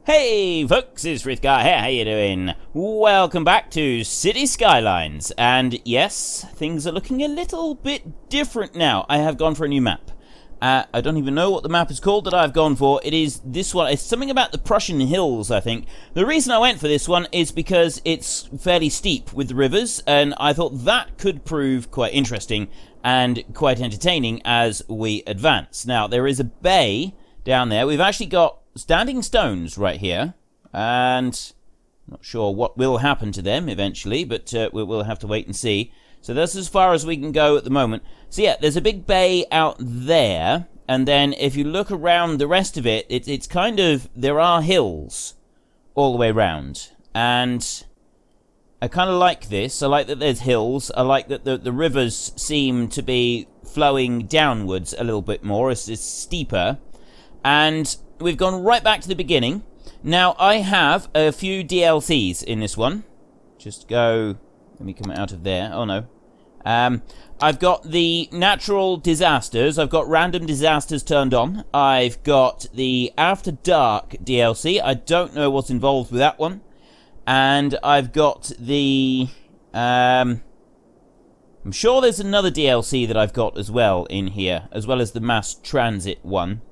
Hey folks, it's Frithgar here, how you doing? Welcome back to City Skylines, and yes, things are looking a little bit different now. I have gone for a new map. I don't even know what the map is called that I've gone for. It is this one. It's something about the Prussian hills, I think. The reason I went for this one is because it's fairly steep with the rivers, and I thought that could prove quite interesting and quite entertaining as we advance. Now, there is a bay down there. We've actually got standing stones right here, and I'm not sure what will happen to them eventually, but we'll have to wait and see. So that's as far as we can go at the moment. So yeah, there's a big bay out there, and then if you look around the rest of it, it's kind of, there are hills all the way around, and I kind of like this. I like that there's hills. I like that the rivers seem to be flowing downwards a little bit more. It's steeper, and we've gone right back to the beginning. Now, I have a few DLCs in this one. Just go... Let me come out of there. Oh, no. I've got the natural disasters. I've got random disasters turned on. I've got the After Dark DLC. I don't know what's involved with that one. And I've got the... I'm sure there's another DLC that I've got as well in here, as well as the mass transit one.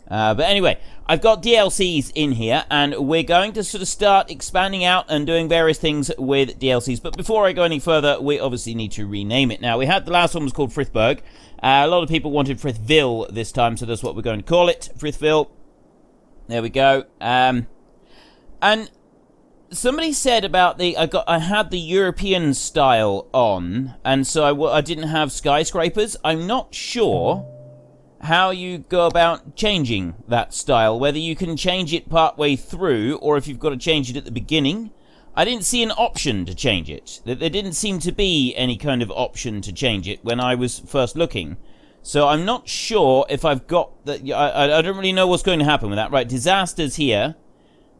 But anyway, I've got DLCs in here, and we're going to sort of start expanding out and doing various things with DLCs. But before I go any further, we obviously need to rename it. Now, we had the last one was called Frithburg. A lot of people wanted Frithville this time, so that's what we're going to call it, Frithville. There we go. And somebody said about the I had the European style on, and so I didn't have skyscrapers. I'm not sure how you go about changing that style, whether you can change it partway through or if you've got to change it at the beginning. I didn't see an option to change it. There didn't seem to be any kind of option to change it when I was first looking. So I'm not sure if I've got that. I don't really know what's going to happen with that. Right, disasters here.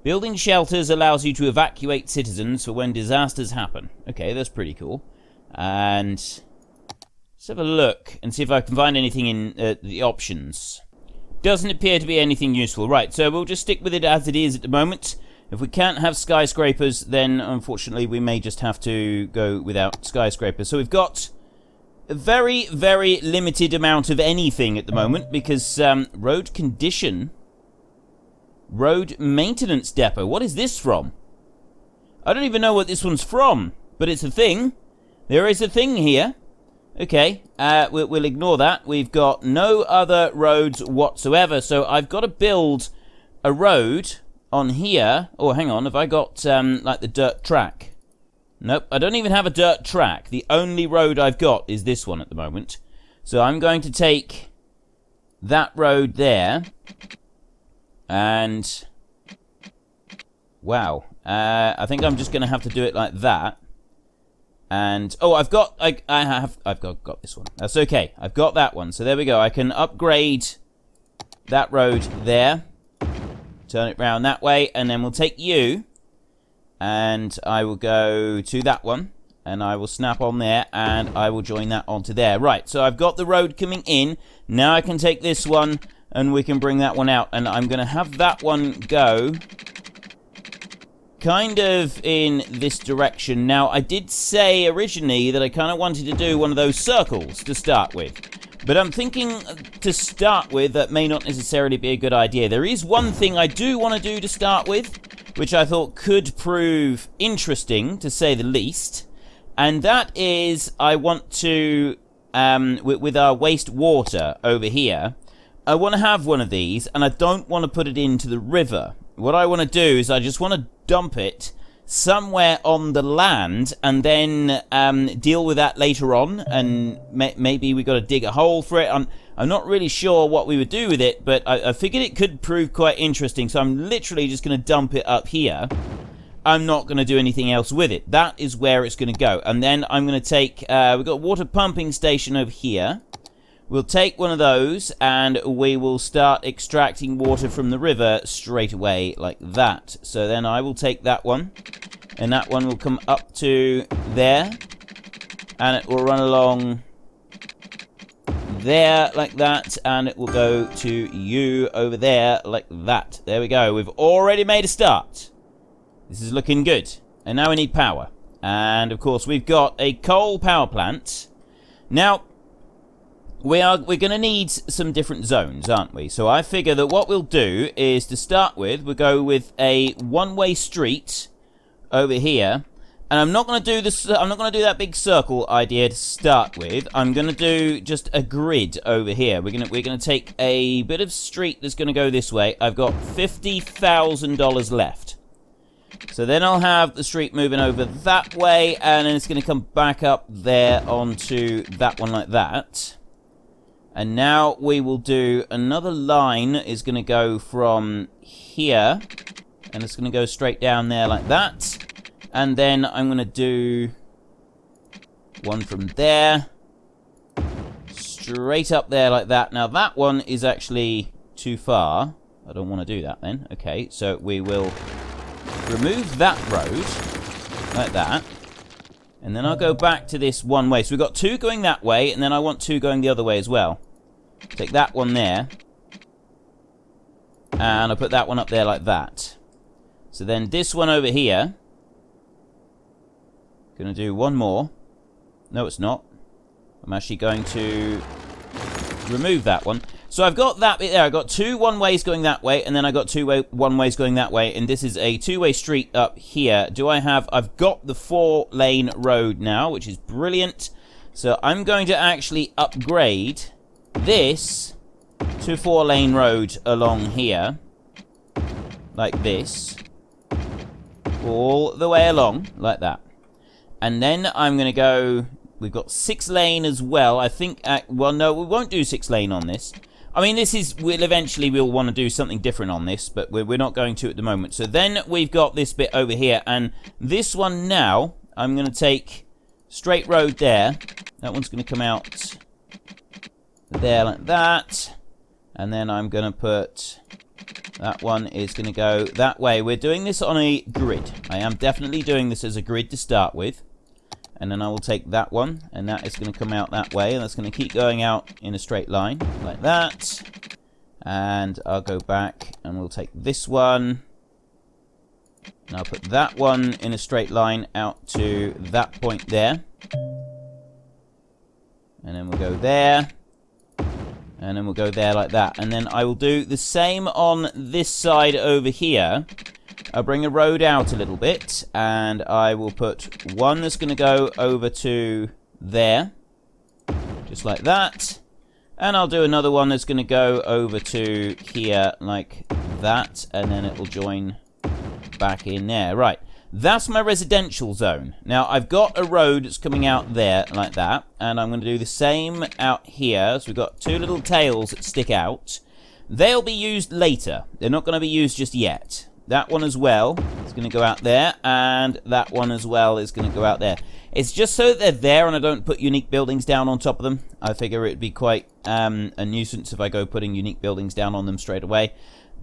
Building shelters allows you to evacuate citizens for when disasters happen. Okay, that's pretty cool. And let's have a look and see if I can find anything in the options. Doesn't appear to be anything useful. Right, so we'll just stick with it as it is at the moment. If we can't have skyscrapers, then unfortunately we may just have to go without skyscrapers. So we've got a very, very limited amount of anything at the moment because road condition, road maintenance depot. What is this from? I don't even know what this one's from, but it's a thing. There is a thing here. Okay, we'll ignore that. We've got no other roads whatsoever, so I've got to build a road on here. Oh, hang on, have I got, like, the dirt track? Nope, I don't even have a dirt track. The only road I've got is this one at the moment. So I'm going to take that road there, and wow, I think I'm just going to have to do it like that. And oh, I've got this one. That's okay. I've got that one. So there we go. I can upgrade that road there. Turn it round that way, and then we'll take you, and I will go to that one, and I will snap on there, and I will join that onto there. Right. So I've got the road coming in. Now I can take this one, and we can bring that one out, and I'm going to have that one go kind of in this direction. Now, I did say originally that I kind of wanted to do one of those circles to start with. But I'm thinking to start with, that may not necessarily be a good idea. There is one thing I do want to do to start with, which I thought could prove interesting, to say the least. And that is, I want to, with our wastewater over here, I want to have one of these, and I don't want to put it into the river. What I want to do is I just want to dump it somewhere on the land and then deal with that later on, and maybe we got to dig a hole for it. I'm not really sure what we would do with it, but I figured it could prove quite interesting, so I'm literally just going to dump it up here. I'm not going to do anything else with it. That is where it's going to go. And then I'm going to take, we've got a water pumping station over here. We'll take one of those, and we will start extracting water from the river straight away, like that. So then I will take that one, and that one will come up to there, and it will run along there like that, and it will go to you over there like that. There we go. We've already made a start. This is looking good. And now we need power. And, of course, we've got a coal power plant. Now, we're going to need some different zones, aren't we? So I figure that what we'll do is, to start with, we'll go with a one-way street over here. And I'm not going to do this. I'm not going to do that big circle idea to start with. I'm going to do just a grid over here. We're going to take a bit of street that's going to go this way. I've got $50,000 left. So then I'll have the street moving over that way, and then it's going to come back up there onto that one like that. And now we will do another line. Is going to go from here, and it's going to go straight down there like that. And then I'm going to do one from there, straight up there like that. Now that one is actually too far. I don't want to do that then. Okay, so we will remove that road like that. And then I'll go back to this one way. So we've got two going that way, and then I want two going the other way as well. Take that one there. And I'll put that one up there like that. So then this one over here. Gonna do one more. No, it's not. I'm actually going to remove that one. So I've got that bit there. I've got two one-ways going that way, and then I got two one-ways going that way, and this is a two-way street up here. I've got the 4-lane road now, which is brilliant. So I'm going to actually upgrade this to 4-lane road along here. Like this. All the way along, like that. And then I'm going to go... We've got 6-lane as well. I think... well, no, we won't do 6-lane on this. I mean, this is... We'll want to do something different on this, but we're not going to at the moment. So then we've got this bit over here. And this one now, I'm going to take straight road there. That one's going to come out there like that. And then I'm going to put... That one is going to go that way. We're doing this on a grid. I am definitely doing this as a grid to start with. And then I will take that one, and that is going to come out that way, and that's going to keep going out in a straight line, like that. And I'll go back, and we'll take this one. And I'll put that one in a straight line out to that point there. And then we'll go there. And then we'll go there like that. And then I will do the same on this side over here. I'll bring a road out a little bit. And I will put one that's going to go over to there. Just like that. And I'll do another one that's going to go over to here like that. And then it will join back in there. Right. That's my residential zone. Now, I've got a road that's coming out there like that. And I'm going to do the same out here. So we've got two little tails that stick out. They'll be used later. They're not going to be used just yet. That one as well is going to go out there. And that one as well is going to go out there. It's just so that they're there and I don't put unique buildings down on top of them. I figure it'd be quite a nuisance if I go putting unique buildings down on them straight away.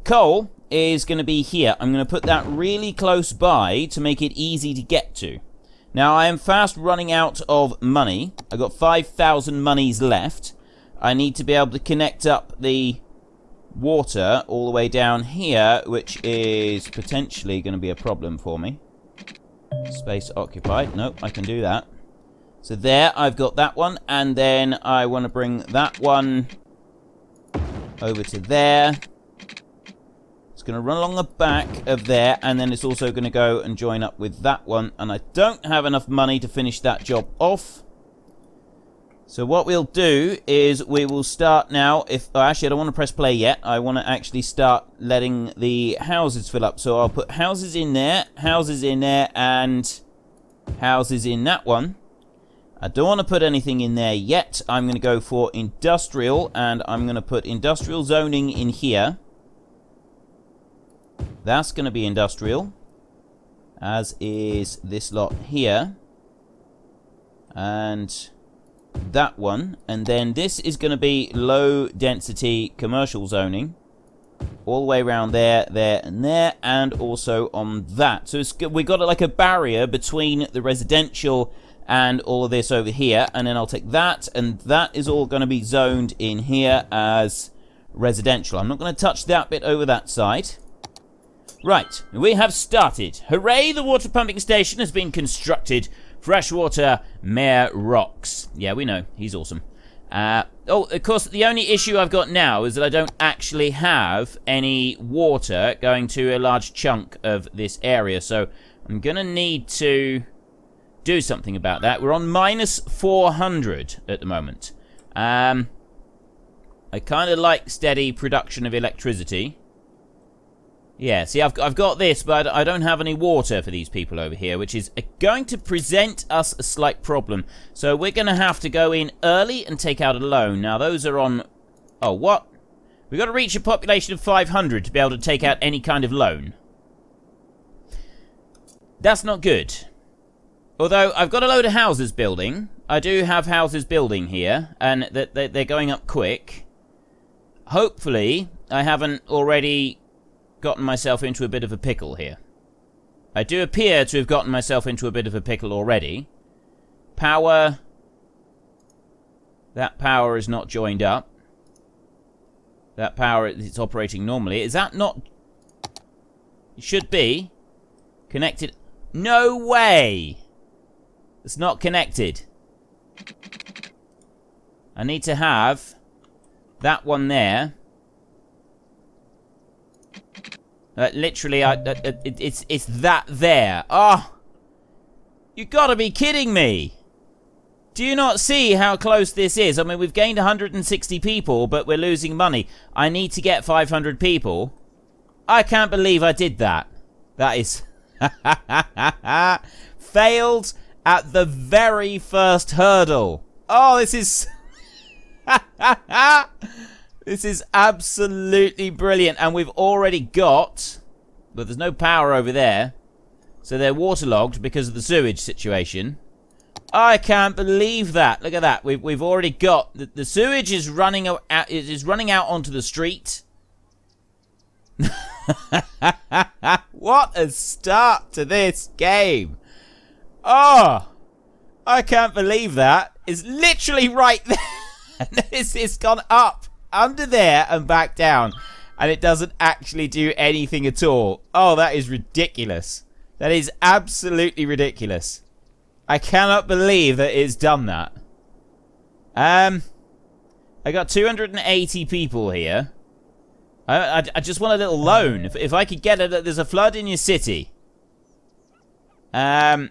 Coal is going to be here. I'm going to put that really close by to make it easy to get to. Now, I am fast running out of money. I've got 5,000 monies left. I need to be able to connect up the water all the way down here, which is potentially going to be a problem for me. Space occupied. Nope, I can do that. So there, I've got that one. And then I want to bring that one over to there. It's going to run along the back of there, and then it's also going to go and join up with that one. And I don't have enough money to finish that job off. So what we'll do is we will start now. Actually, I don't want to press play yet. I want to actually start letting the houses fill up. So I'll put houses in there, and houses in that one. I don't want to put anything in there yet. I'm going to go for industrial, and I'm going to put industrial zoning in here. That's going to be industrial, as is this lot here, and that one. And then this is going to be low density commercial zoning, all the way around there, there, and there, and also on that. So we've got like a barrier between the residential and all of this over here, and then I'll take that, and that is all going to be zoned in here as residential. I'm not going to touch that bit over that side. Right, we have started. Hooray, the water pumping station has been constructed. Freshwater Mayor rocks. Yeah, we know. He's awesome. Oh, of course, the only issue I've got now is that I don't actually have any water going to a large chunk of this area, so I'm going to need to do something about that. We're on minus 400 at the moment. I kind of like steady production of electricity. Yeah, see, I've got this, but I don't have any water for these people over here, which is going to present us a slight problem. So we're going to have to go in early and take out a loan. Now, those are on... Oh, what? We've got to reach a population of 500 to be able to take out any kind of loan. That's not good. Although, I've got a load of houses building. I do have houses building here, and they're going up quick. Hopefully, I haven't already gotten myself into a bit of a pickle here. I do appear to have gotten myself into a bit of a pickle already. Power. That power is not joined up. That power is operating normally. Is that not... It should be connected. No way! It's not connected. I need to have that one there. Literally, it's that there. Oh! You gotta be kidding me! Do you not see how close this is? I mean, we've gained 160 people, but we're losing money. I need to get 500 people. I can't believe I did that. That is... Failed at the very first hurdle. Oh, this is... This is absolutely brilliant, and we've already got... But there's no power over there, so they're waterlogged because of the sewage situation. I can't believe that. Look at that. We've already got... The sewage is running out, onto the street. What a start to this game. Oh, I can't believe that. It's literally right there. It's gone up. Under there and back down, and it doesn't actually do anything at all. Oh, that is ridiculous. That is absolutely ridiculous. I cannot believe that it's done that. I got 280 people here. I just want a little loan. If I could get it, there's a flood in your city. Yeah,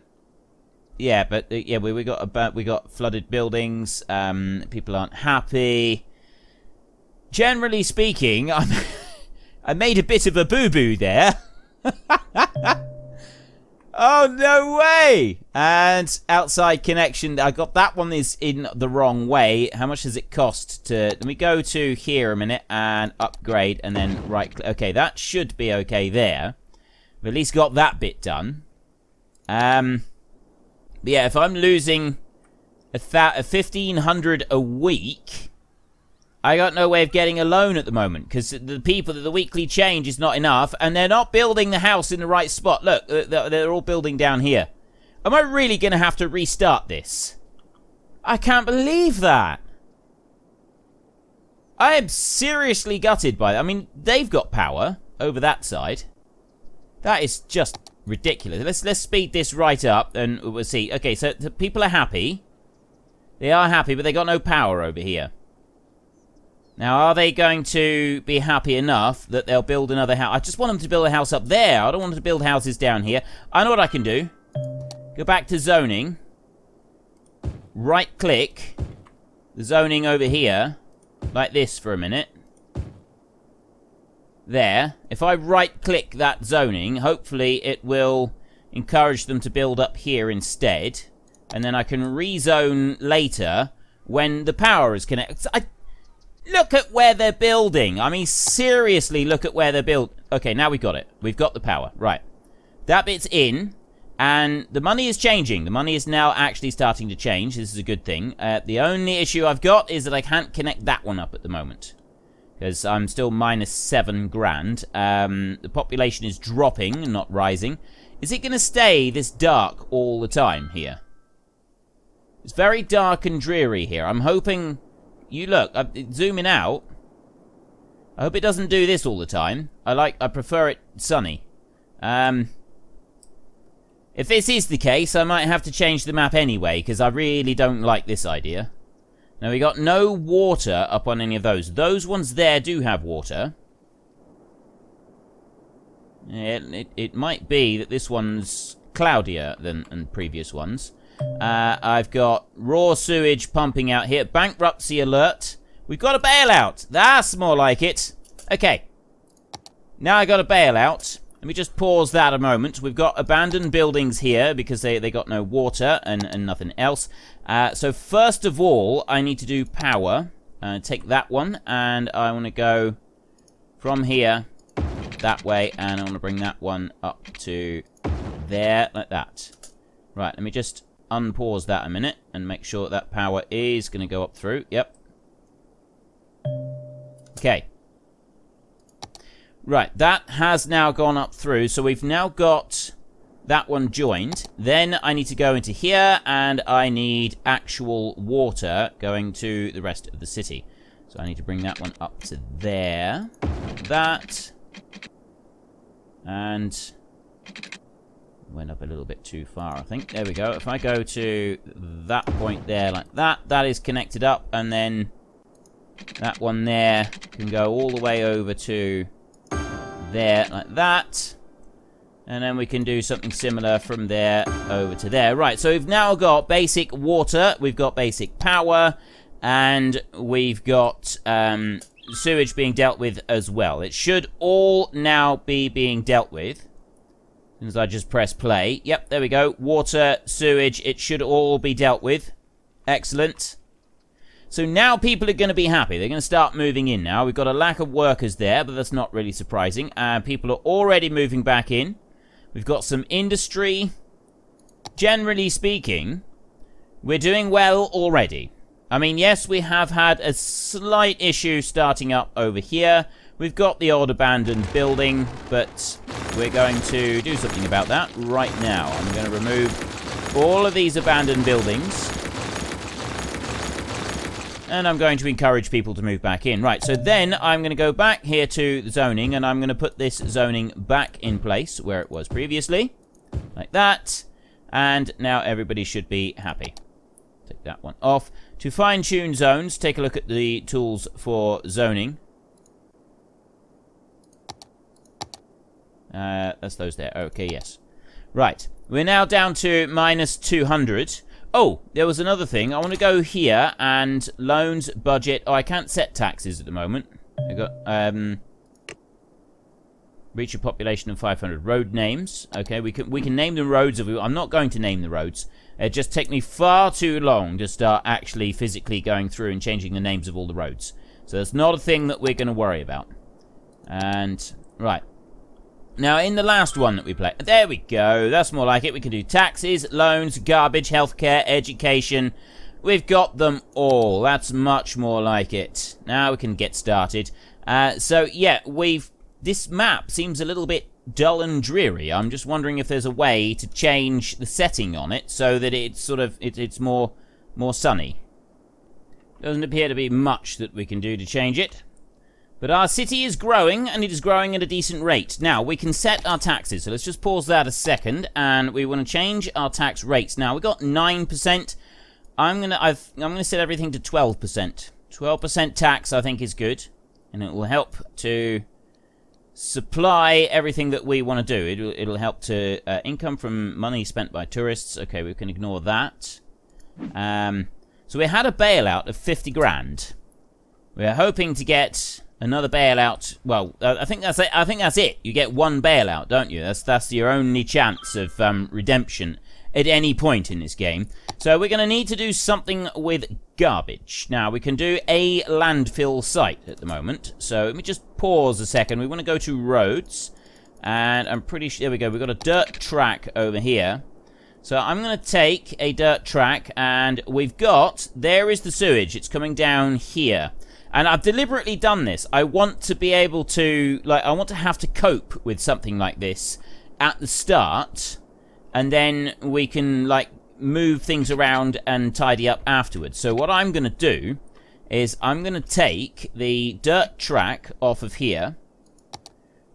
but yeah, we got flooded buildings. People aren't happy. Generally speaking, I made a bit of a boo-boo there. Oh, no way! And outside connection, I got that one is in the wrong way. How much does it cost to... Let me go to here a minute and upgrade and then right-click. Okay, that should be okay there. We've at least got that bit done. But yeah, if I'm losing 1,500 a week... I got no way of getting a loan at the moment because the weekly change is not enough, and they're not building the house in the right spot. Look, they're all building down here. Am I really going to have to restart this? I can't believe that. I am seriously gutted by that. I mean, they've got power over that side. That is just ridiculous. Let's speed this right up and we'll see. Okay, so the people are happy. They are happy, but they got no power over here. Now, are they going to be happy enough that they'll build another house? I just want them to build a house up there. I don't want them to build houses down here. I know what I can do. Go back to zoning. Right-click the zoning over here. Like this for a minute. There. If I right-click that zoning, hopefully it will encourage them to build up here instead. And then I can rezone later when the power is connected. Look at where they're building. I mean, seriously, look at where they're built. Okay, now we've got it. We've got the power. Right. That bit's in. And the money is changing. The money is now actually starting to change. This is a good thing. The only issue I've got is that I can't connect that one up at the moment. Because I'm still minus 7 grand. The population is dropping and not rising. Is it going to stay this dark all the time here? It's very dark and dreary here. I'm hoping... You look, I'm zooming out. I hope it doesn't do this all the time. I prefer it sunny. If this is the case, I might have to change the map anyway, because I really don't like this idea. Now, we got no water up on any of those. Those ones there do have water. It might be that this one's cloudier than previous ones. I've got raw sewage pumping out here. Bankruptcy alert. We've got a bailout. That's more like it. Okay. Now I got a bailout. Let me just pause that a moment. We've got abandoned buildings here because they got no water and nothing else. So first of all, I need to do power. Take that one, and I want to go from here that way, and I want to bring that one up to there, like that. Right, let me just unpause that a minute and make sure that power is going to go up through. Yep. Okay. Right, that has now gone up through, so we've now got that one joined. Then I need to go into here, and I need actual water going to the rest of the city. So I need to bring that one up to there, like that, and went up a little bit too far, I think. There we go. If I go to that point there like that, that is connected up, and then that one there can go all the way over to there like that, and then we can do something similar from there over to there. Right, so we've now got basic water, we've got basic power, and we've got sewage being dealt with as well. It should all now be being dealt with as soon as I just press play. Yep, there we go. Water, sewage, it should all be dealt with. Excellent. So now people are going to be happy. They're going to start moving in now. We've got a lack of workers there, but that's not really surprising. People are already moving back in. We've got some industry. Generally speaking, we're doing well already. I mean, yes, we have had a slight issue starting up over here. We've got the old abandoned building, but we're going to do something about that right now. I'm going to remove all of these abandoned buildings, and I'm going to encourage people to move back in. Right, so then I'm going to go back here to the zoning, and I'm going to put this zoning back in place where it was previously. Like that. And now everybody should be happy. Take that one off. To fine-tune zones, take a look at the tools for zoning. That's those there. Okay, yes. Right. We're now down to minus 200. Oh, there was another thing. I want to go here and loans, budget. Oh, I can't set taxes at the moment. I got reach a population of 500. Road names. Okay, we can name the roads if we. I'm not going to name the roads. It just takes me far too long to start actually physically going through and changing the names of all the roads. So that's not a thing that we're going to worry about. And right. Now, in the last one that we played, there we go, that's more like it. We can do taxes, loans, garbage, healthcare, education. We've got them all. That's much more like it. Now we can get started. So, yeah, this map seems a little bit dull and dreary. I'm just wondering if there's a way to change the setting on it so that it's sort of, it's more sunny. Doesn't appear to be much that we can do to change it. But our city is growing, and it is growing at a decent rate. Now, we can set our taxes. So let's just pause that a second, and we want to change our tax rates. Now, we've got 9%. I'm gonna set everything to 12%. 12% tax, I think, is good, and it will help to supply everything that we want to do. It'll help to income from money spent by tourists. Okay, we can ignore that. So we had a bailout of 50 grand. We're hoping to get another bailout. Well, I think that's it. I think that's it. You get one bailout, don't you? That's your only chance of redemption at any point in this game. So we're going to need to do something with garbage. Now, we can do a landfill site at the moment. So let me just pause a second. We want to go to roads. And I'm pretty sure... There we go. We've got a dirt track over here. So I'm going to take a dirt track, and we've got... There is the sewage. It's coming down here. And I've deliberately done this. I want to be able to, I want to have to cope with something like this at the start. And then we can, move things around and tidy up afterwards. So what I'm going to do is I'm going to take the dirt track off of here.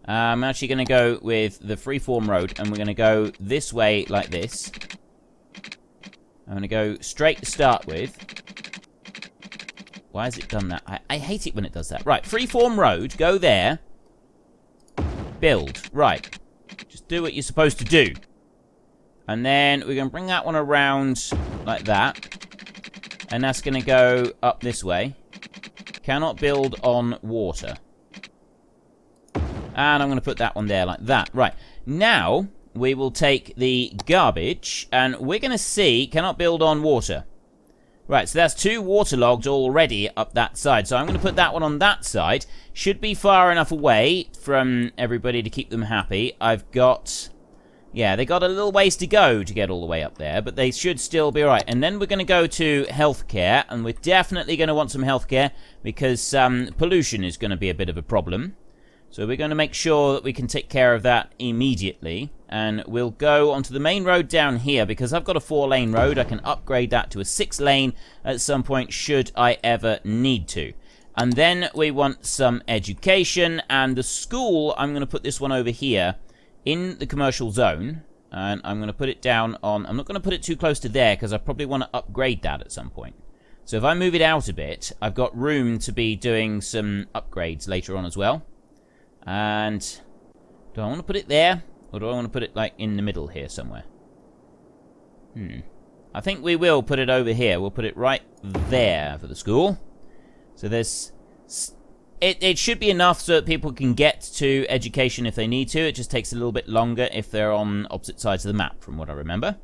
I'm actually going to go with the freeform road, and we're going to go this way like this. I'm going to go straight to start with. Why has it done that? I hate it when it does that. Right, freeform road, go there. Build. Right. Just do what you're supposed to do. And then we're going to bring that one around like that. And that's going to go up this way. Cannot build on water. And I'm going to put that one there like that. Right. Now, we will take the garbage, and we're going to see, cannot build on water. Right, so that's 2 waterlogged already up that side. So I'm going to put that one on that side. Should be far enough away from everybody to keep them happy. I've got... yeah, they got a little ways to go to get all the way up there, but they should still be alright. And then we're going to go to healthcare, and we're definitely going to want some healthcare because pollution is going to be a bit of a problem. So we're going to make sure that we can take care of that immediately. And we'll go onto the main road down here because I've got a 4-lane road. I can upgrade that to a 6-lane at some point should I ever need to. And then we want some education. And the school, I'm going to put this one over here in the commercial zone. And I'm going to put it down on... I'm not going to put it too close to there because I probably want to upgrade that at some point. So if I move it out a bit, I've got room to be doing some upgrades later on as well. And do I want to put it there? Or do I want to put it, like, in the middle here somewhere? I think we will put it over here. We'll put it right there for the school. So there's... It should be enough so that people can get to education if they need to. It just takes a little bit longer if they're on opposite sides of the map, from what I remember.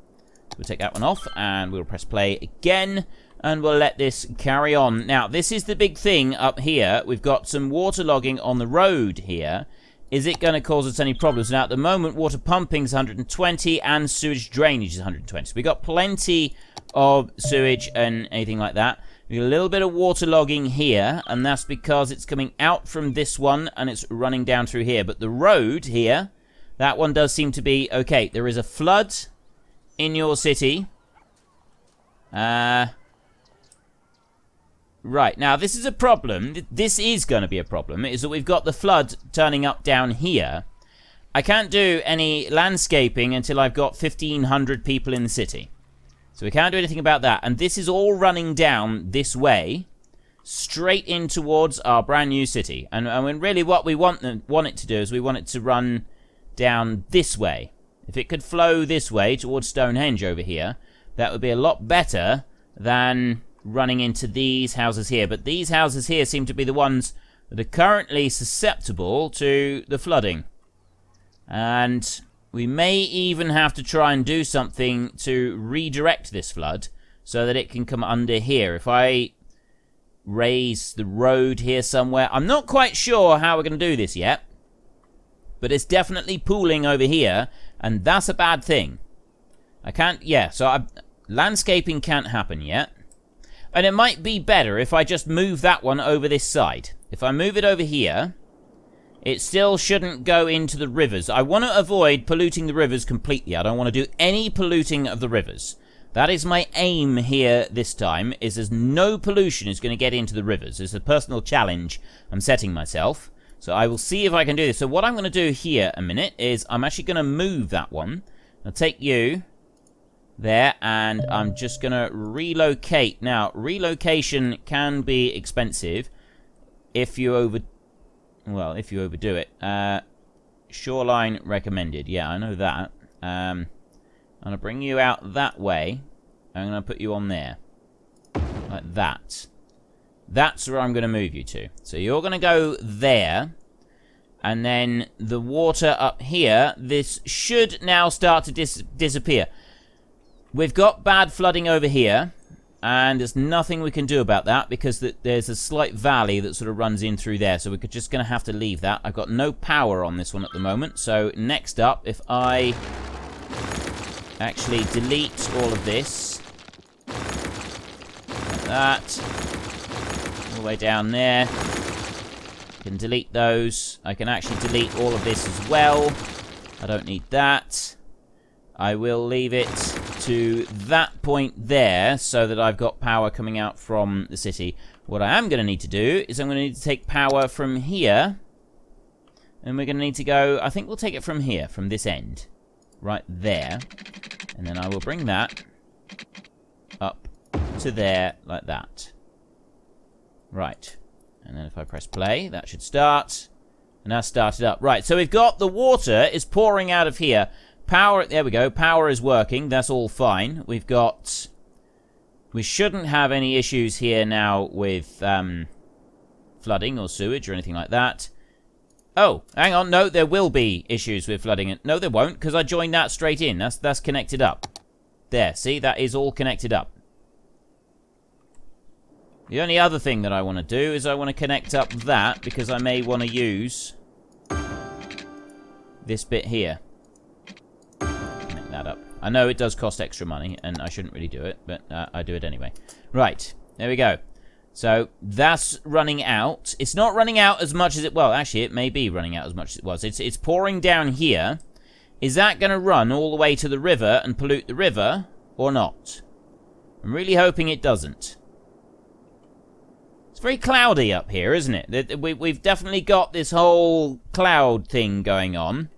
So we'll take that one off, and we'll press play again. And we'll let this carry on. Now, this is the big thing up here. We've got some waterlogging on the road here. Is it going to cause us any problems? Now, at the moment, water pumping is 120 and sewage drainage is 120. So we've got plenty of sewage and anything like that. We've got a little bit of waterlogging here, and that's because it's coming out from this one and it's running down through here. But the road here, that one does seem to be okay. There is a flood in your city. Right, now this is a problem. This is going to be a problem, is that we've got the flood turning up down here. I can't do any landscaping until I've got 1,500 people in the city. So we can't do anything about that. And this is all running down this way, straight in towards our brand new city. And when really what we want it to do is we want it to run down this way. If it could flow this way towards Stonehenge over here, that would be a lot better than running into these houses here. But these houses here seem to be the ones that are currently susceptible to the flooding. And we may even have to try and do something to redirect this flood so that it can come under here. If I raise the road here somewhere, I'm not quite sure how we're going to do this yet, but it's definitely pooling over here, and that's a bad thing. I can't, yeah, so landscaping can't happen yet. And it might be better if I just move that one over this side. If I move it over here, it still shouldn't go into the rivers. I want to avoid polluting the rivers completely. I don't want to do any polluting of the rivers. That is my aim here this time, is there's no pollution is going to get into the rivers. It's a personal challenge I'm setting myself. So I will see if I can do this. So what I'm going to do here a minute is I'm actually going to move that one. I'll take you there, and I'm just going to relocate. Now, relocation can be expensive if you overdo it. Shoreline recommended. Yeah, I know that. I'm going to bring you out that way. I'm going to put you on there. Like that. That's where I'm going to move you to. So you're going to go there. And then the water up here, this should now start to disappear. We've got bad flooding over here, and there's nothing we can do about that because there's a slight valley that sort of runs in through there, so we're just going to have to leave that. I've got no power on this one at the moment, so next up, if I actually delete all of this, like that, all the way down there, I can delete those. I can actually delete all of this as well. I don't need that. I will leave it to that point there so that I've got power coming out from the city. What I am going to need to do is I'm going to need to take power from here. And we're going to need to go, I think we'll take it from here, from this end. Right there. And then I will bring that up to there like that. Right. And then if I press play, that should start. And that's started up. Right, so we've got the water is pouring out of here. Power, there we go. Power is working. That's all fine. We've got... We shouldn't have any issues here now with flooding or sewage or anything like that. Oh, hang on. No, there will be issues with flooding. No, there won't, because I joined that straight in. That's connected up. There, see? That is all connected up. The only other thing that I want to do is I want to connect up that, because I may want to use this bit here. Connect that up. I know it does cost extra money, and I shouldn't really do it, but I do it anyway. Right, there we go. So, that's running out. It's not running out as much as it... Well, actually, it may be running out as much as it was. It's pouring down here. Is that going to run all the way to the river and pollute the river, or not? I'm really hoping it doesn't. It's very cloudy up here, isn't it? We've definitely got this whole cloud thing going on.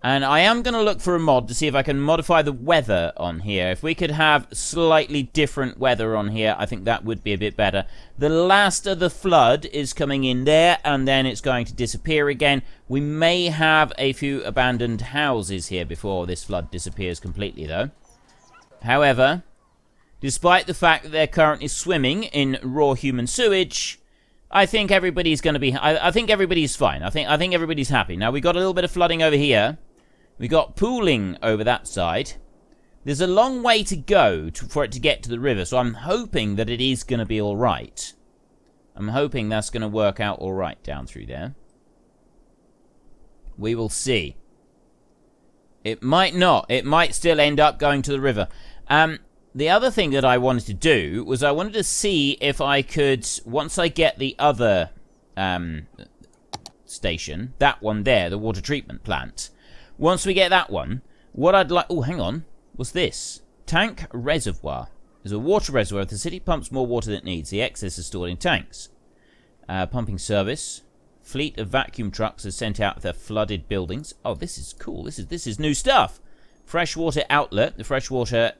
And I am going to look for a mod to see if I can modify the weather on here. If we could have slightly different weather on here, I think that would be a bit better. The last of the flood is coming in there, and then it's going to disappear again. We may have a few abandoned houses here before this flood disappears completely, though. However, despite the fact that they're currently swimming in raw human sewage, I think everybody's going to be... I think everybody's fine. I think everybody's happy. Now, we've got a little bit of flooding over here. We got pooling over that side. There's a long way to go for it to get to the river, so I'm hoping that it is going to be alright. I'm hoping that's going to work out alright down through there. We will see. It might not. It might still end up going to the river. The other thing that I wanted to do was I wanted to see if I could, once I get the other station, that one there, the water treatment plant, once we get that one, what I'd like... Oh, hang on. What's this? Tank Reservoir. There's a water reservoir. If the city pumps more water than it needs, the excess is stored in tanks. Pumping service. Fleet of vacuum trucks is sent out to their flooded buildings. Oh, this is cool. This is new stuff. Freshwater outlet. The freshwater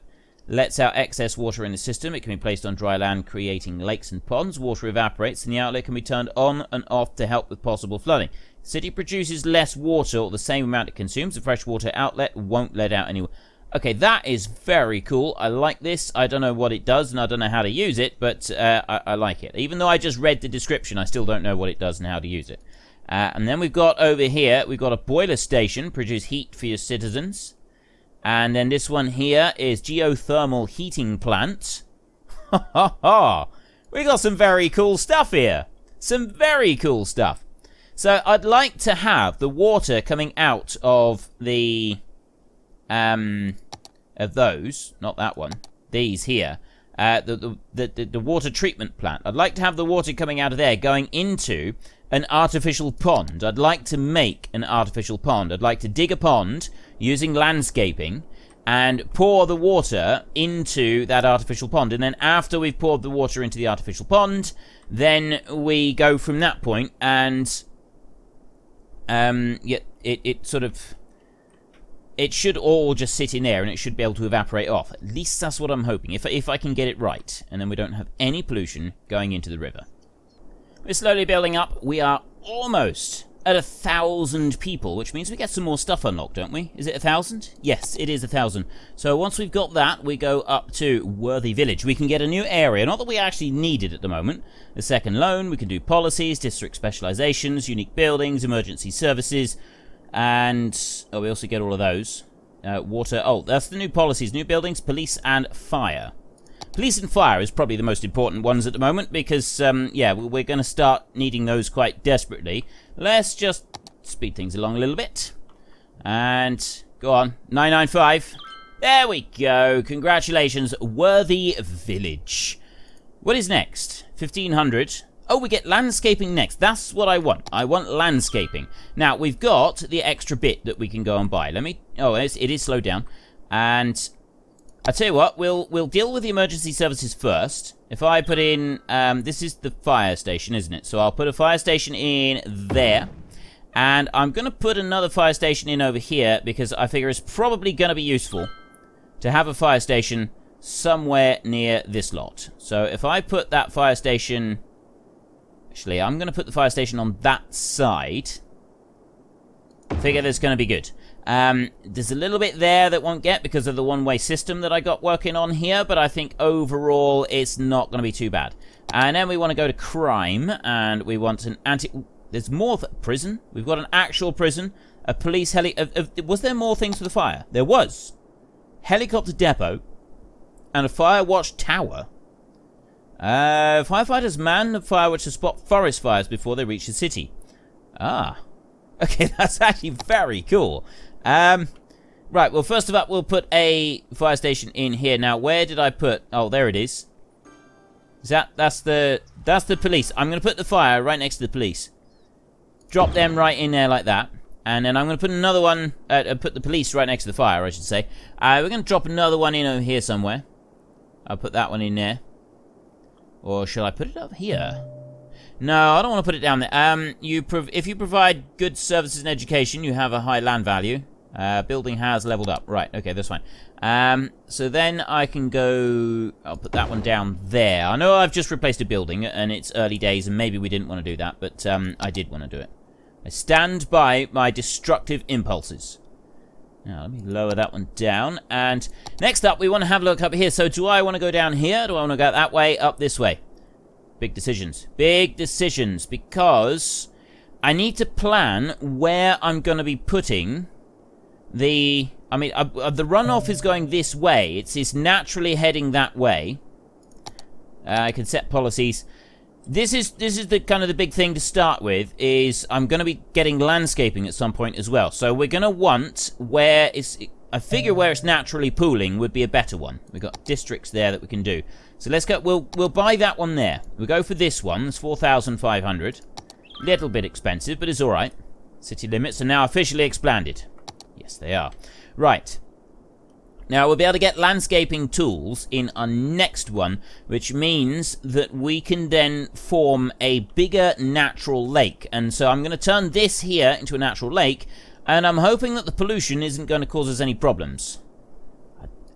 lets out excess water in the system. It can be placed on dry land, creating lakes and ponds. Water evaporates, and the outlet can be turned on and off to help with possible flooding. The city produces less water, or the same amount it consumes. The freshwater outlet won't let out any... Okay, that is very cool. I like this. I don't know what it does, and I don't know how to use it, but I like it. Even though I just read the description, I still don't know what it does and how to use it. And then we've got over here, we've got a boiler station, produce heat for your citizens. And then this one here is geothermal heating plant. Ha ha ha! We got some very cool stuff here. Some very cool stuff. So I'd like to have the water coming out of the of those, not that one, these here, the water treatment plant. I'd like to have the water coming out of there going into an artificial pond. I'd like to make an artificial pond. I'd like to dig a pond using landscaping and pour the water into that artificial pond. And then after we've poured the water into the artificial pond, then we go from that point and it sort of... It should all just sit in there and it should be able to evaporate off. At least that's what I'm hoping, if I can get it right. And then we don't have any pollution going into the river. We're slowly building up. We are almost at 1,000 people, which means we get some more stuff unlocked, don't we? Is it 1,000? Yes, it is 1,000. So once we've got that, we go up to Worthy Village. We can get a new area. Not that we actually need it at the moment. A second loan. We can do policies, district specializations, unique buildings, emergency services. And oh, we also get all of those. Water. Oh, that's the new policies. New buildings, police, and fire. Police and fire is probably the most important ones at the moment because, yeah, we're going to start needing those quite desperately. Let's just speed things along a little bit. And go on. 995. There we go. Congratulations. Worthy Village. What is next? 1,500. Oh, we get landscaping next. That's what I want. I want landscaping. Now, we've got the extra bit that we can go and buy. Let me... Oh, it is slowed down. And I tell you what, we'll deal with the emergency services first. If I put in, this is the fire station, isn't it? So I'll put a fire station in there. And I'm going to put another fire station in over here because I figure it's probably going to be useful to have a fire station somewhere near this lot. So if I put that fire station... Actually, I'm going to put the fire station on that side. I figure that's going to be good. There's a little bit there that won't get because of the one-way system that I got working on here, but I think overall it's not going to be too bad. And then we want to go to crime, and we want an anti... There's more... Prison? We've got an actual prison, a police heli... was there more things for the fire? There was. Helicopter depot, and a fire watch tower. Firefighters man the fire watch to spot forest fires before they reach the city. Ah. Okay, that's actually very cool. Right, well, first of all, we'll put a fire station in here. Now, where did I put... Oh, there it is. That's the police. I'm going to put the fire right next to the police. Drop them right in there like that. And then I'm going to put another one... put the police right next to the fire, I should say. We're going to drop another one in over here somewhere. I'll put that one in there. Or shall I put it up here? No, I don't want to put it down there. If you provide good services and education, you have a high land value. Building has leveled up. Right, okay, that's fine. So then I can go... I'll put that one down there. I know I've just replaced a building, and it's early days, and maybe we didn't want to do that, but I did want to do it. I stand by my destructive impulses. Now, let me lower that one down. And next up, we want to have a look up here. So do I want to go down here? Do I want to go that way? Up this way? Big decisions. Big decisions. Because I need to plan where I'm going to be putting the... I mean, the runoff is going this way. It's naturally heading that way. I can set policies. This is the kind of the big thing to start with, is I'm going to be getting landscaping at some point as well. So we're going to want where it's... I figure where it's naturally pooling would be a better one. We've got districts there that we can do. So let's go... We'll buy that one there. We'll go for this one. It's 4,500. Little bit expensive, but it's alright. City limits are now officially expanded. Yes, they are. Right. Now, we'll be able to get landscaping tools in our next one, which means that we can then form a bigger natural lake. And so I'm going to turn this here into a natural lake, and I'm hoping that the pollution isn't going to cause us any problems.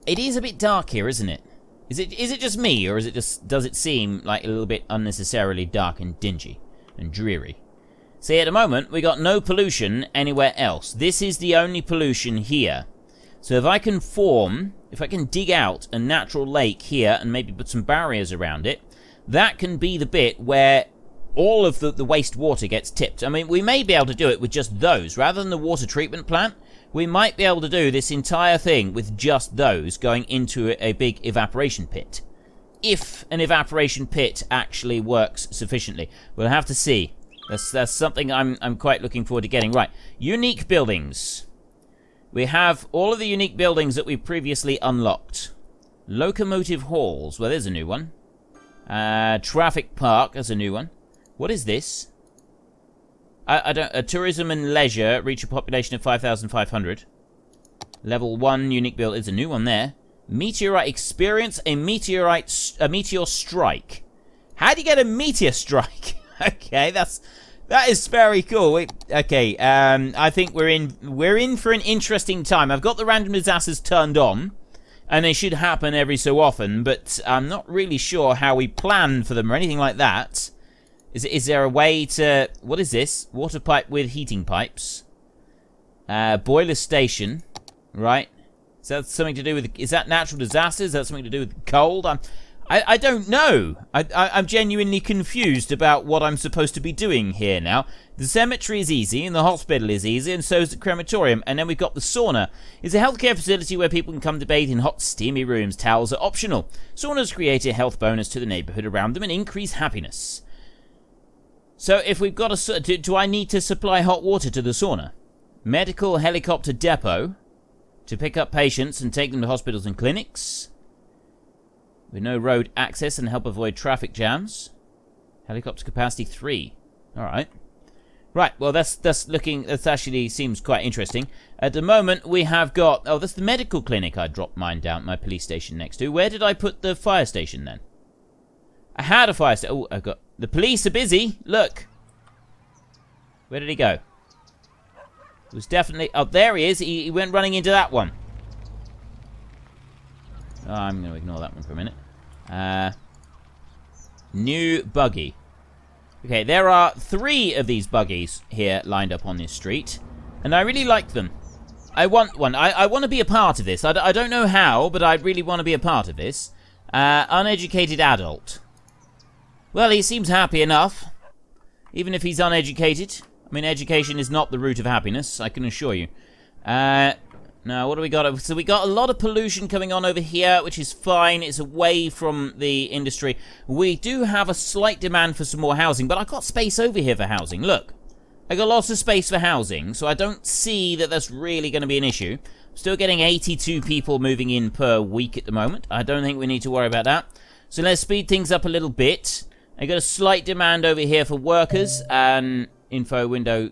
It is a bit dark here, isn't it? Is it just me, or does it seem like a little bit unnecessarily dark and dingy and dreary? See, at the moment, we got no pollution anywhere else. This is the only pollution here. So if I can dig out a natural lake here and maybe put some barriers around it, that can be the bit where all of the waste water gets tipped. I mean, we may be able to do it with just those. Rather than the water treatment plant, we might be able to do this entire thing with just those going into a big evaporation pit. If an evaporation pit actually works sufficiently. We'll have to see. That's something I'm quite looking forward to getting. Right, unique buildings. We have all of the unique buildings that we previously unlocked. Locomotive halls. Well, there's a new one. Traffic park. That's a new one. What is this? I don't... tourism and leisure reach a population of 5,500. Level 1 unique build. There's a new one there. Meteorite experience. A meteor strike. How do you get a meteor strike? Okay, that is very cool. Okay, I think we're in for an interesting time. I've got the random disasters turned on, and they should happen every so often, but I'm not really sure how we plan for them or anything like that. Is there a way to... What is this? Water pipe with heating pipes. Boiler station. Right. Is that something to do with... Is that natural disasters? Is that something to do with cold? I don't know. I'm genuinely confused about what I'm supposed to be doing here now. The cemetery is easy, and the hospital is easy, and so is the crematorium. And then we've got the sauna. It's a healthcare facility where people can come to bathe in hot, steamy rooms. Towels are optional. Saunas create a health bonus to the neighborhood around them and increase happiness. So if we've got a... Do I need to supply hot water to the sauna? Medical helicopter depot to pick up patients and take them to hospitals and clinics. With no road access and help avoid traffic jams. Helicopter capacity 3. Alright. Right, well, that's actually seems quite interesting. At the moment, we have got... Oh, that's the medical clinic I dropped mine down at my police station next to. Where did I put the fire station, then? I had a fire station. Oh, I've got... The police are busy. Look. Where did he go? It was definitely... Oh, there he is. He went running into that one. Oh, I'm going to ignore that one for a minute. New buggy. Okay, there are 3 of these buggies here lined up on this street. And I really like them. I want one. I want to be a part of this. I don't know how, but I really want to be a part of this. Uneducated adult. Well, he seems happy enough. Even if he's uneducated. I mean, education is not the root of happiness, I can assure you. Now, what do we got? So we got a lot of pollution coming on over here, which is fine. It's away from the industry. We do have a slight demand for some more housing, but I've got space over here for housing. Look, I got lots of space for housing, so I don't see that that's really going to be an issue. Still getting 82 people moving in per week at the moment. I don't think we need to worry about that. So let's speed things up a little bit. I got a slight demand over here for workers. And info window,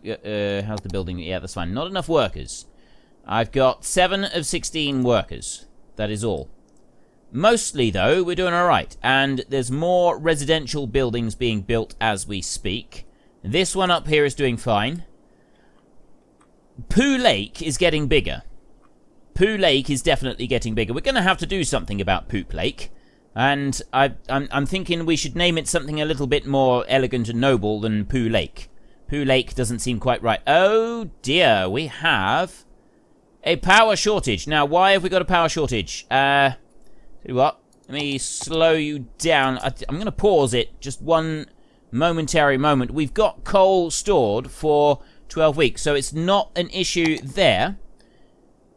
how's the building? Yeah, that's fine. Not enough workers. I've got 7 of 16 workers. That is all. Mostly, though, we're doing alright. And there's more residential buildings being built as we speak. This one up here is doing fine. Pooh Lake is getting bigger. Pooh Lake is definitely getting bigger. We're going to have to do something about Pooh Lake. And I'm thinking we should name it something a little bit more elegant and noble than Pooh Lake. Pooh Lake doesn't seem quite right. Oh, dear. We have... a power shortage. Now, why have we got a power shortage? Tell you what, let me slow you down. I'm going to pause it just one momentary moment. We've got coal stored for 12 weeks, so it's not an issue there.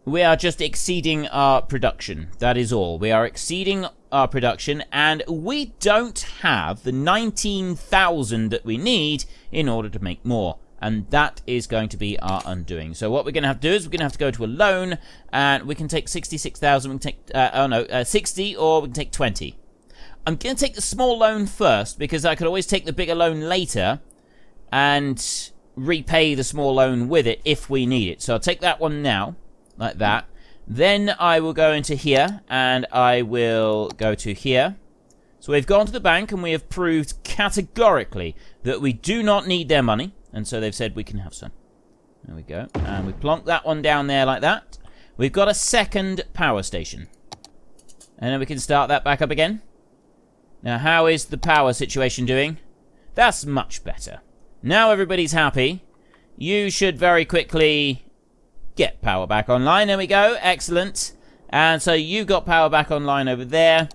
We are just exceeding our production. That is all. We are exceeding our production, and we don't have the 19,000 that we need in order to make more. And that is going to be our undoing. So what we're going to have to do is we're going to have to go to a loan. And we can take 66,000. We can take, 60 or we can take 20. I'm going to take the small loan first. Because I could always take the bigger loan later. And repay the small loan with it if we need it. So I'll take that one now. Like that. Then I will go into here. And I will go to here. So we've gone to the bank and we have proved categorically that we do not need their money. And so they've said we can have some. There we go. And we plonk that one down there like that. We've got a second power station. And then we can start that back up again. Now, how is the power situation doing? That's much better. Now everybody's happy. You should very quickly get power back online. There we go. Excellent. And so you've got power back online over there.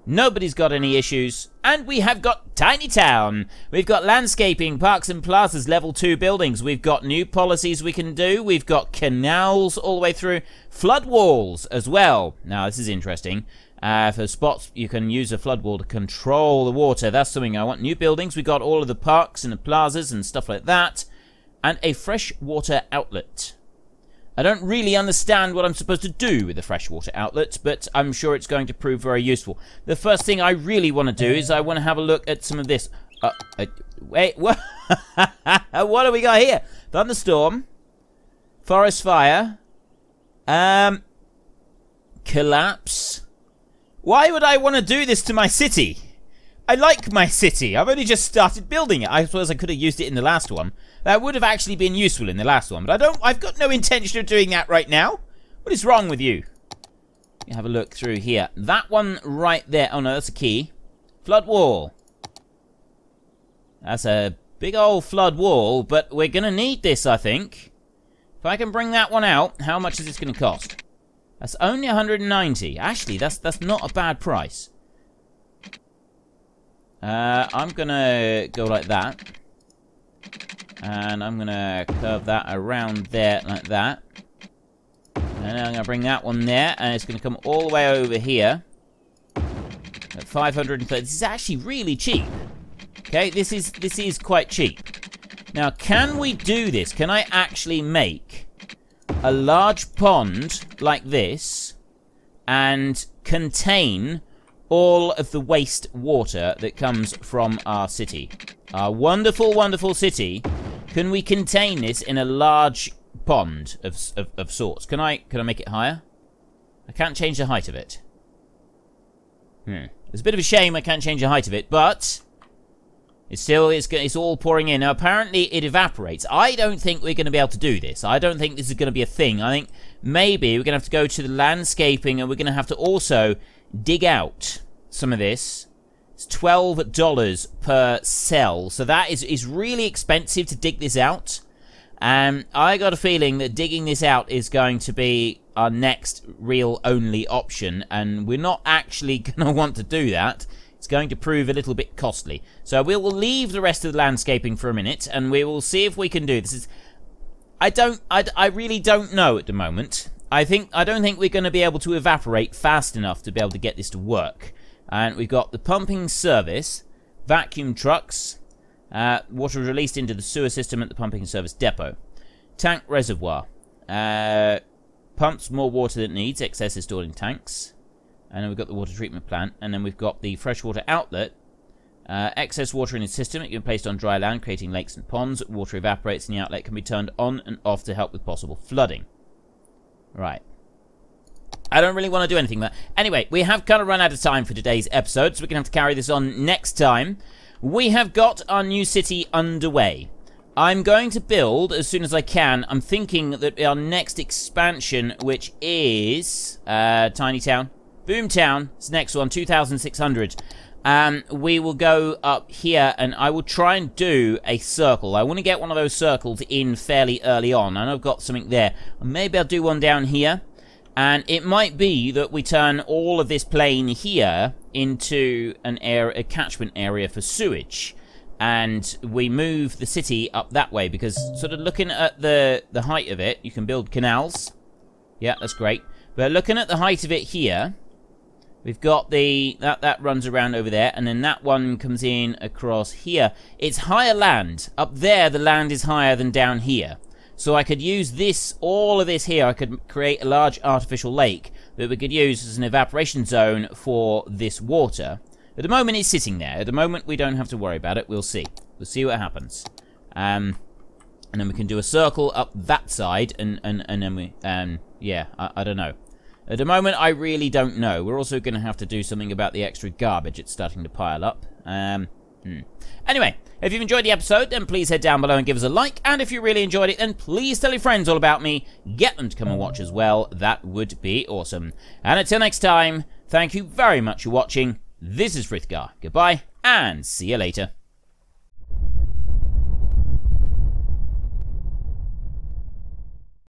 Nobody's got any issues. And we have got Tiny Town. We've got landscaping, parks and plazas, level 2 buildings. We've got new policies we can do. We've got canals all the way through. Flood walls as well. Now, this is interesting. For spots, you can use a flood wall to control the water. That's something I want. New buildings. We've got all of the parks and the plazas and stuff like that. And a freshwater outlet. I don't really understand what I'm supposed to do with the freshwater outlet, but I'm sure it's going to prove very useful. The first thing I really want to do is I want to have a look at some of this. Wait, what? What do we got here? Thunderstorm. Forest fire. Collapse. Why would I want to do this to my city? I like my city. I've only just started building it. I suppose I could have used it in the last one. That would have actually been useful in the last one, but I've got no intention of doing that right now. What is wrong with you? You have a look through here. That one right there. Oh no, that's a key. Flood wall. That's a big old flood wall, but we're going to need this, I think. If I can bring that one out, how much is this going to cost? That's only 190. Actually, that's not a bad price. I'm going to go like that. And I'm going to curve that around there like that. And then I'm going to bring that one there. And it's going to come all the way over here. At 530. This is actually really cheap. Okay, this is quite cheap. Now, can we do this? Can I actually make a large pond like this and contain all of the waste water that comes from our city? Our wonderful, wonderful city Can we contain this in a large pond of sorts? Can I make it higher? I can't change the height of it. It's a bit of a shame I can't change the height of it, but it's all pouring in. Now, apparently it evaporates. I don't think we're going to be able to do this. I don't think this is going to be a thing. I think maybe we're going to have to go to the landscaping, and we're going to have to also dig out some of this. It's $12 per cell, so that is really expensive to dig this out. And I got a feeling that digging this out is going to be our next real only option, and we're not actually going to want to do that. It's going to prove a little bit costly. So we will leave the rest of the landscaping for a minute, and we will see if we can do this. I really don't know at the moment. I don't think we're going to be able to evaporate fast enough to be able to get this to work. And we've got the pumping service, vacuum trucks, water released into the sewer system at the pumping service depot. Tank reservoir. Pumps more water than it needs. Excess is stored in tanks. And then we've got the water treatment plant. And then we've got the freshwater outlet. Excess water in the system. It can be placed on dry land, creating lakes and ponds. Water evaporates and the outlet can be turned on and off to help with possible flooding. Right. I don't really want to do anything with that. Anyway, we have kind of run out of time for today's episode, so we're going to have to carry this on next time. We have got our new city underway. I'm going to build as soon as I can. I'm thinking that our next expansion, which is Tiny Town, Boomtown, it's the next one, 2,600. We will go up here, and I will try and do a circle. I want to get one of those circles in fairly early on. I know I've got something there. Maybe I'll do one down here. And it might be that we turn all of this plain here into a catchment area for sewage. And we move the city up that way, because sort of looking at the height of it, you can build canals. Yeah, that's great. But looking at the height of it here, we've got that runs around over there, and then that one comes in across here. It's higher land. Up there, the land is higher than down here. So I could use this, all of this here, I could create a large artificial lake that we could use as an evaporation zone for this water. At the moment, it's sitting there. At the moment, we don't have to worry about it. We'll see. We'll see what happens. And then we can do a circle up that side, and then we, yeah, I don't know. At the moment, I really don't know. We're also going to have to do something about the extra garbage. It's starting to pile up. Anyway, if you've enjoyed the episode, then please head down below and give us a like. And if you really enjoyed it, then please tell your friends all about me. Get them to come and watch as well. That would be awesome. And until next time, thank you very much for watching. This is Frithgar. Goodbye, and see you later.